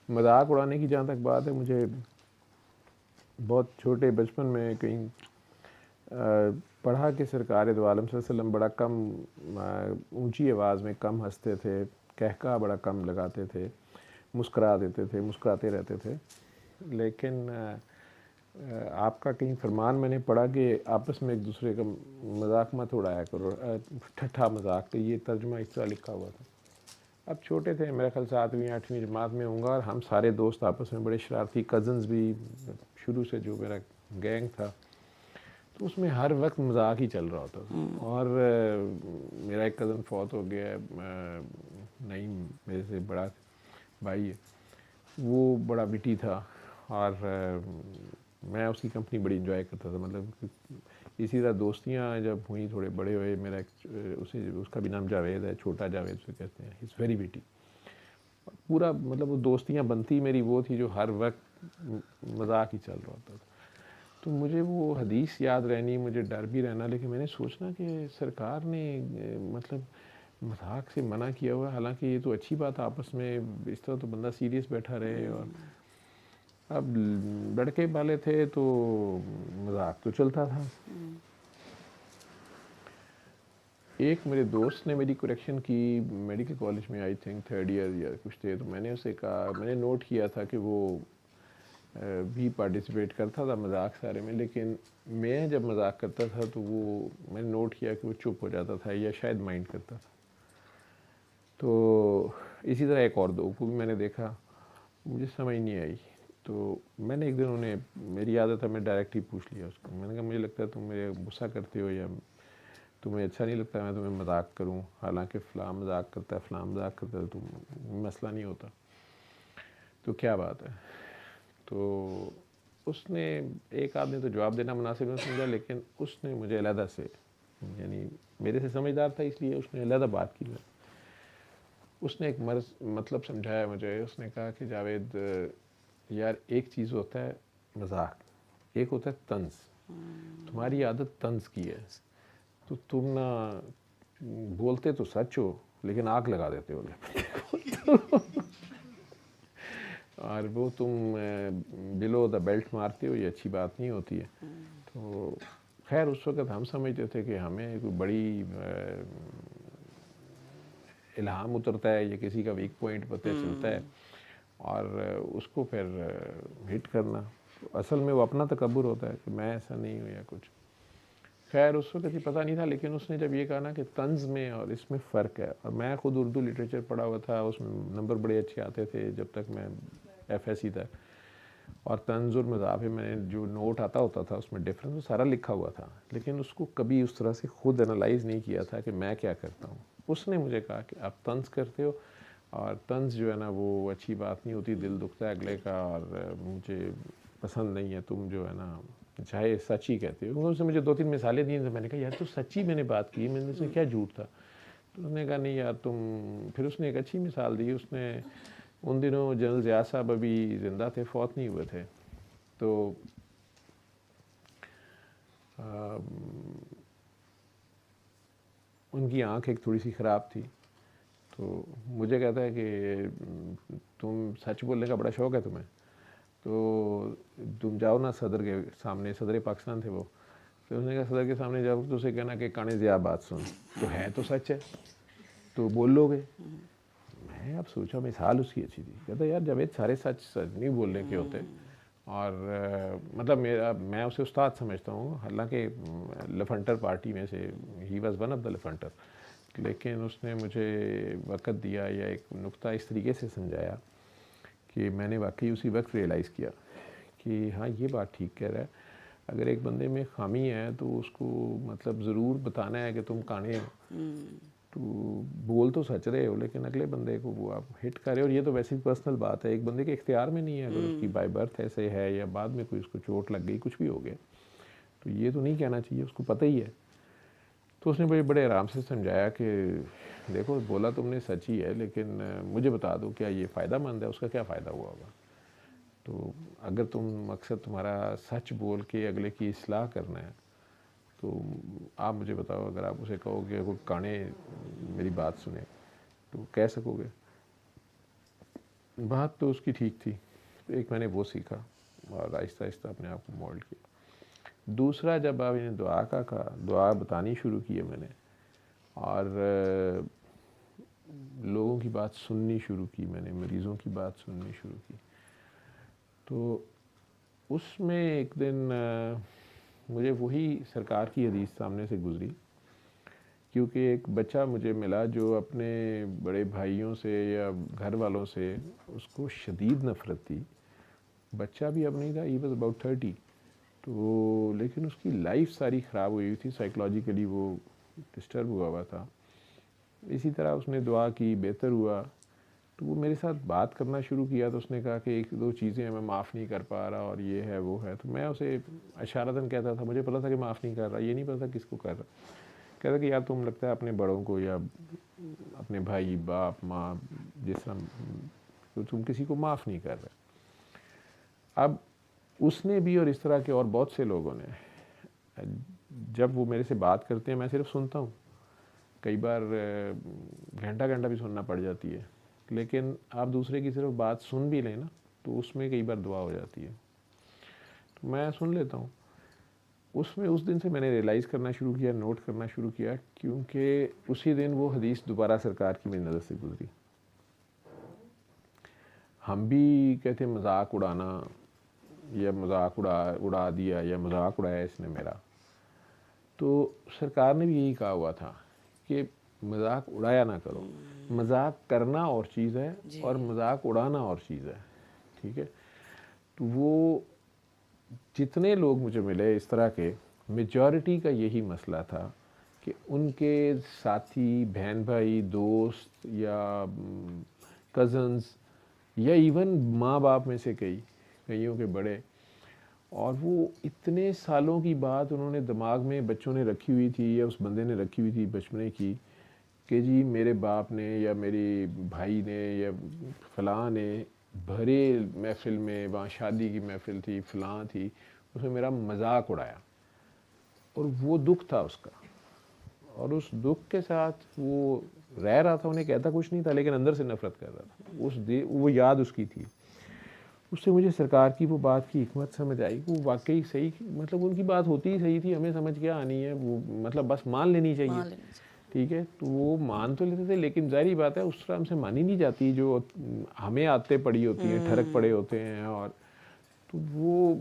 مذاق اڑانے کی جہاں تک بات ہے، مجھے بہت چھوٹے بچپن میں کہیں پڑھا کہ سرکار دو عالم صلی اللہ علیہ وسلم بڑا کم اونچی آواز میں کم ہنستے تھے، کہکا بڑا کم لگاتے تھے، مسکرا دیتے تھے، مسکراتے رہتے تھے. لیکن آپ کا کہیں فرمان میں نے پڑھا کہ آپس میں ایک دوسرے کا مذاق مت اڑایا کرو، ٹھٹھا مذاق، یہ ترجمہ اس طرح لکھا ہوا تھا. اب چھوٹے تھے، میرا خیال 7ویں 8ویں جماعت میں ہوں گا، اور ہم سارے دوست آپس میں بڑے شرارتی، کزنز بھی، شروع سے جو میرا گینگ تھا تو اس میں ہر وقت مذاق ہی چل رہا ہوتا تھا. اور میرا ایک کزن فوت ہو گیا ہے، نعیم میرے سے بڑا بھائی ہے، وہ بڑا وٹی تھا، اور میں اس کی کمپنی بڑی انجوائے کرتا تھا. مطلب اسی طرح دوستیاں جب ہوئیں، تھوڑے بڑے ہوئے، میرا اس کا بھی نام جاوید ہے، چھوٹا جاوید اسے کہتے ہیں، از ویری وٹی. پورا مطلب وہ دوستیاں بنتی میری وہ تھی جو ہر وقت مذاق ہی چل رہا ہوتا تھا. تو مجھے وہ حدیث یاد رہنی، مجھے ڈر بھی رہنا، لیکن میں نے سوچنا کہ سرکار نے مطلب مذاق سے منع کیا ہوا ہے، حالانکہ یہ تو اچھی بات، آپس میں اس طرح تو بندہ سیریس بیٹھا رہے. اور اب لڑکے والے تھے تو مذاق تو چلتا تھا. ایک میرے دوست نے میری کریکشن کی میڈیکل کالج میں، آئی تھنک 3rd ایئر یا کچھ تھے، تو میں نے اسے کہا، میں نے نوٹ کیا تھا کہ وہ بھی پارٹیسپیٹ کرتا تھا مذاق سارے میں، لیکن میں جب مذاق کرتا تھا تو وہ میں نے نوٹ کیا کہ وہ چپ ہو جاتا تھا یا شاید مائنڈ کرتا تھا. تو اسی طرح ایک اور دو کو بھی میں نے دیکھا، مجھے سمجھ نہیں آئی. تو میں نے ایک دن انہیں، میری عادت ہے میں ڈائریکٹ ہی پوچھ لیا اس کو، میں نے کہا مجھے لگتا ہے تم میرے غصہ کرتے ہو، یا تمہیں اچھا نہیں لگتا میں تمہیں مذاق کروں، حالانکہ فلاں مذاق کرتا ہے، فلاں مذاق کرتا ہے، تو مسئلہ نہیں ہوتا، تو کیا بات ہے. تو اس نے، ایک آدمی تو جواب دینا مناسب نہیں سمجھا، لیکن اس نے مجھے علیحدہ سے، یعنی میرے سے سمجھدار تھا اس لیے اس نے علیحدہ بات کی. اس نے ایک مطلب سمجھایا مجھے. اس نے کہا کہ جاوید یار، ایک چیز ہوتا ہے مذاق، ایک ہوتا ہے طنز. تمہاری عادت طنز کی ہے، تو تم نہ بولتے تو سچ ہو لیکن آگ لگا دیتے ہو. اور وہ تم بلو دا بیلٹ مارتے ہو، یہ اچھی بات نہیں ہوتی ہے. تو خیر اس وقت ہم سمجھتے تھے کہ ہمیں کوئی بڑی الہام اترتا ہے یا کسی کا ویک پوائنٹ پتہ چلتا ہے اور اس کو پھر ہٹ کرنا. اصل میں وہ اپنا تکبر ہوتا ہے کہ میں ایسا نہیں ہوں یا کچھ. خیر اس وقت یہ پتہ نہیں تھا، لیکن اس نے جب یہ کہا نا کہ طنز میں اور اس میں فرق ہے، اور میں خود اردو لٹریچر پڑھا ہوا تھا، اس میں نمبر بڑے اچھے آتے تھے جب تک میں FSC تک، اور طنز اور مذاق میں نے جو نوٹ آتا ہوتا تھا اس میں ڈفرینس سارا لکھا ہوا تھا، لیکن اس کو کبھی اس طرح سے خود انالائز نہیں کیا تھا کہ میں کیا کرتا ہوں. اس نے مجھے کہا کہ آپ طنز کرتے ہو، اور طنز جو ہے نا وہ اچھی بات نہیں ہوتی، دل دکھتا ہے اگلے کا، اور مجھے پسند نہیں ہے. تم جو ہے نا چاہے سچ ہی کہتے ہو. اس نے مجھے 2-3 مثالیں دی، تو میں نے کہا یار تو سچی میں نے بات کی، میں نے اس میں کیا جھوٹ تھا. تو اس نے کہا نہیں یار تم، پھر اس نے ایک اچھی مثال دی. اس نے ان دنوں جنرل ضیاء صاحب ابھی زندہ تھے، فوت نہیں ہوئے تھے. تو ان کی آنکھ ایک تھوڑی سی خراب تھی. تو مجھے کہتا ہے کہ تم سچ بولنے کا بڑا شوق ہے تمہیں، تو تم جاؤ نا صدر کے سامنے، صدر پاکستان تھے وہ. تو اس نے کہا صدر کے سامنے جاؤ تو اسے کہنا کہ کانے ضیاء بات سن، تو ہے تو سچ ہے تو بول لو گے. میں اب سوچا مثال اس کی اچھی تھی. کہتا یار جاوید سارے سچ نہیں بولنے کے ہوتے، اور مطلب میں اسے استاد سمجھتا ہوں، حالانکہ لفنٹر پارٹی میں سے ہی واز ون آف دا لفنٹر، لیکن اس نے مجھے وقت دیا یا ایک نقطہ اس طریقے سے سمجھایا کہ میں نے واقعی اسی وقت ریئلائز کیا کہ ہاں یہ بات ٹھیک کہہ رہا ہے. اگر ایک بندے میں خامی ہے تو اس کو مطلب ضرور بتانا ہے کہ تم کانے ہو، تو بول تو سچ رہے ہو لیکن اگلے بندے کو وہ آپ ہٹ کرے. اور یہ تو ویسے پرسنل بات ہے، ایک بندے کے اختیار میں نہیں ہے، اگر اس کی بائی برتھ ایسے ہے یا بعد میں کوئی اس کو چوٹ لگ گئی، کچھ بھی ہو گیا، تو یہ تو نہیں کہنا چاہیے، اس کو پتہ ہی ہے. تو اس نے مجھے بڑے آرام سے سمجھایا کہ دیکھو بولا تم نے سچ ہی ہے، لیکن مجھے بتا دو کیا یہ فائدہ مند ہے، اس کا کیا فائدہ ہوا ہوگا. تو اگر تم مقصد تمہارا سچ بول کے اگلے کی اصلاح کرنا ہے تو آپ مجھے بتاؤ، اگر آپ اسے کہو کہ کانے میری بات سنیں تو کہہ سکو گے. بات تو اس کی ٹھیک تھی، ایک میں نے وہ سیکھا اور آہستہ آہستہ اپنے آپ کو مولڈ کیا. دوسرا جب آپ نے دعا کا کہا، دعا بتانی شروع کی ہے میں نے، اور لوگوں کی بات سننی شروع کی میں نے، مریضوں کی بات سننی شروع کی. تو اس میں ایک دن مجھے وہی سرکار کی حدیث سامنے سے گزری، کیونکہ ایک بچہ مجھے ملا جو اپنے بڑے بھائیوں سے یا گھر والوں سے اس کو شدید نفرت تھی. بچہ بھی اب نہیں تھا، ہی واز اباؤٹ 30، تو لیکن اس کی لائف ساری خراب ہوئی تھی، سائیکلوجیکلی وہ ڈسٹرب ہوا ہوا تھا. اسی طرح اس نے دعا کی، بہتر ہوا. تو وہ میرے ساتھ بات کرنا شروع کیا، تو اس نے کہا کہ ایک دو چیزیں میں معاف نہیں کر پا رہا اور یہ ہے وہ ہے. تو میں اسے اشارتاً کہتا تھا، مجھے پتا تھا کہ معاف نہیں کر رہا، یہ نہیں پتا کس کو کر رہا. کہتا کہ یار تم لگتا ہے اپنے بڑوں کو یا اپنے بھائی باپ ماں جس طرح تو تم کسی کو معاف نہیں کر رہے. اب اس نے بھی اور اس طرح کے اور بہت سے لوگوں نے، جب وہ میرے سے بات کرتے ہیں میں صرف سنتا ہوں، کئی بار گھنٹہ گھنٹہ بھی سننا پڑ جاتی ہے، لیکن آپ دوسرے کی صرف بات سن بھی لیں نا تو اس میں کئی بار دعا ہو جاتی ہے. تو میں سن لیتا ہوں. اس دن سے میں نے ریئلائز کرنا شروع کیا، نوٹ کرنا شروع کیا، کیونکہ اسی دن وہ حدیث دوبارہ سرکار کی میری نظر سے گزری. ہم بھی کہتے ہیں مذاق اڑانا یا مذاق اڑا دیا یا مذاق اڑایا اس نے میرا. تو سرکار نے بھی یہی کہا ہوا تھا کہ مذاق اڑایا نہ کرو. مذاق کرنا اور چیز ہے اور مذاق اڑانا اور چیز ہے. ٹھیک ہے. تو وہ جتنے لوگ مجھے ملے اس طرح کے، میجورٹی کا یہی مسئلہ تھا کہ ان کے ساتھی، بہن بھائی، دوست یا کزنز یا ایون ماں باپ میں سے کئیوں کے بڑے، اور وہ اتنے سالوں کی بات انہوں نے دماغ میں بچوں نے رکھی ہوئی تھی یا اس بندے نے رکھی ہوئی تھی بچپنے کی، کہ جی میرے باپ نے یا میرے بھائی نے یا فلاں نے بھرے محفل میں، وہاں شادی کی محفل تھی، فلاں تھی، اس میں میرا مذاق اڑایا. اور وہ دکھ تھا اس کا، اور اس دکھ کے ساتھ وہ رہ رہا تھا. انہیں کہتا کچھ نہیں تھا لیکن اندر سے نفرت کر رہا تھا. وہ یاد اس کی تھی. اس سے مجھے سرکار کی وہ بات کی حکمت سمجھ آئی کہ وہ واقعی صحیح، مطلب ان کی بات ہوتی ہی صحیح تھی، ہمیں سمجھ کیا آنی ہے، وہ مطلب بس مان لینی چاہیے. ٹھیک ہے. تو وہ مان تو لیتے تھے لیکن ظاہری بات ہے اس طرح ہم سے مانی نہیں جاتی جو ہمیں آتے پڑی ہوتی ہیں، ٹھڑک پڑے ہوتے ہیں. اور تو وہ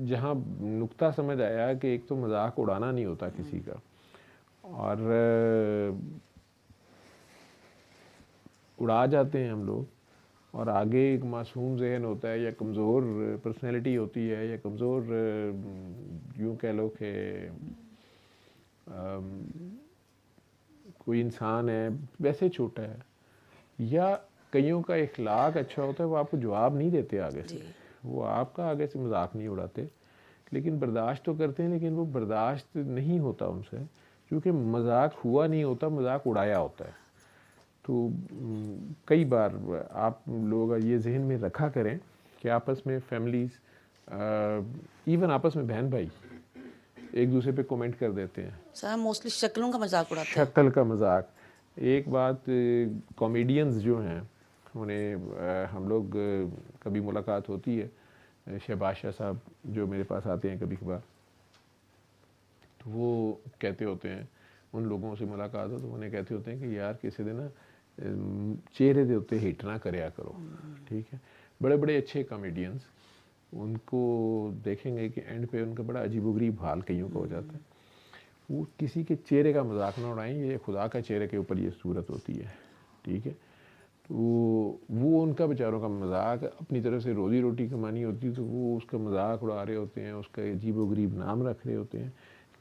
جہاں نقطہ سمجھ آیا کہ ایک تو مذاق اڑانا نہیں ہوتا کسی کا، اور اڑا جاتے ہیں ہم لوگ، اور آگے ایک معصوم ذہن ہوتا ہے یا کمزور پرسنالٹی ہوتی ہے یا کمزور یوں کہہ لو کہ کوئی انسان ہے ویسے چھوٹا ہے، یا کئیوں کا اخلاق اچھا ہوتا ہے، وہ آپ کو جواب نہیں دیتے آگے سے، وہ آپ کا آگے سے مذاق نہیں اڑاتے لیکن برداشت تو کرتے ہیں، لیکن وہ برداشت نہیں ہوتا ان سے کیونکہ مذاق ہوا نہیں ہوتا، مذاق اڑایا ہوتا ہے. تو کئی بار آپ لوگ یہ ذہن میں رکھا کریں کہ آپس میں فیملیز، ایون آپس میں بہن بھائی ایک دوسرے پہ کومنٹ کر دیتے ہیں. سر موسٹلی شکلوں کا مذاق اڑاتے ہیں. شکل کا مذاق. ایک بات، کامیڈینز جو ہیں انہیں ہم لوگ کبھی ملاقات ہوتی ہے، شہباز شاہ صاحب جو میرے پاس آتے ہیں کبھی کبھار، تو وہ کہتے ہوتے ہیں، ان لوگوں سے ملاقات ہو تو انہیں کہتے ہوتے ہیں کہ یار کسی دن نا چہرے دے ہوتے ہٹ نہ کریا کرو. ٹھیک ہے. بڑے بڑے اچھے کامیڈینز، ان کو دیکھیں گے کہ اینڈ پہ ان کا بڑا عجیب و غریب حال کئیوں کا ہو جاتا ہے. وہ کسی کے چہرے کا مذاق نہ اڑائیں، یہ خدا کا چہرے کے اوپر یہ صورت ہوتی ہے. ٹھیک ہے. تو وہ ان کا بیچاروں کا مذاق، اپنی طرف سے روزی روٹی کمانی ہوتی ہے تو وہ اس کا مذاق اڑا رہے ہوتے ہیں، اس کا عجیب و غریب نام رکھ رہے ہوتے ہیں،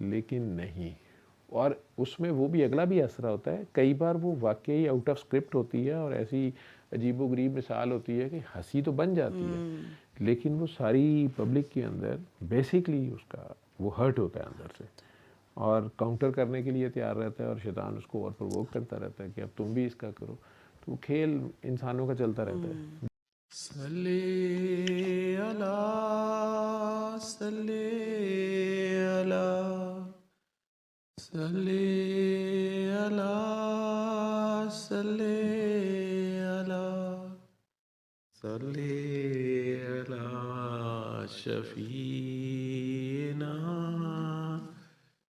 لیکن نہیں. اور اس میں وہ بھی اگلا بھی اثر ہوتا ہے. کئی بار وہ واقعی آؤٹ آف اسکرپٹ ہوتی ہے اور ایسی عجیب و غریب مثال ہوتی ہے کہ ہنسی تو بن جاتی ہے لیکن وہ ساری پبلک کے اندر بیسیکلی اس کا وہ ہرٹ ہوتا ہے اندر سے، اور کاؤنٹر کرنے کے لیے تیار رہتا ہے، اور شیطان اس کو اور پرووک کرتا رہتا ہے کہ اب تم بھی اس کا کرو. تو وہ کھیل انسانوں کا چلتا رہتا ہے. صلی اللہ صلی اللہ صلی اللہ صلی اللہ صلی علی شفیعنا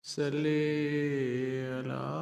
صلی علی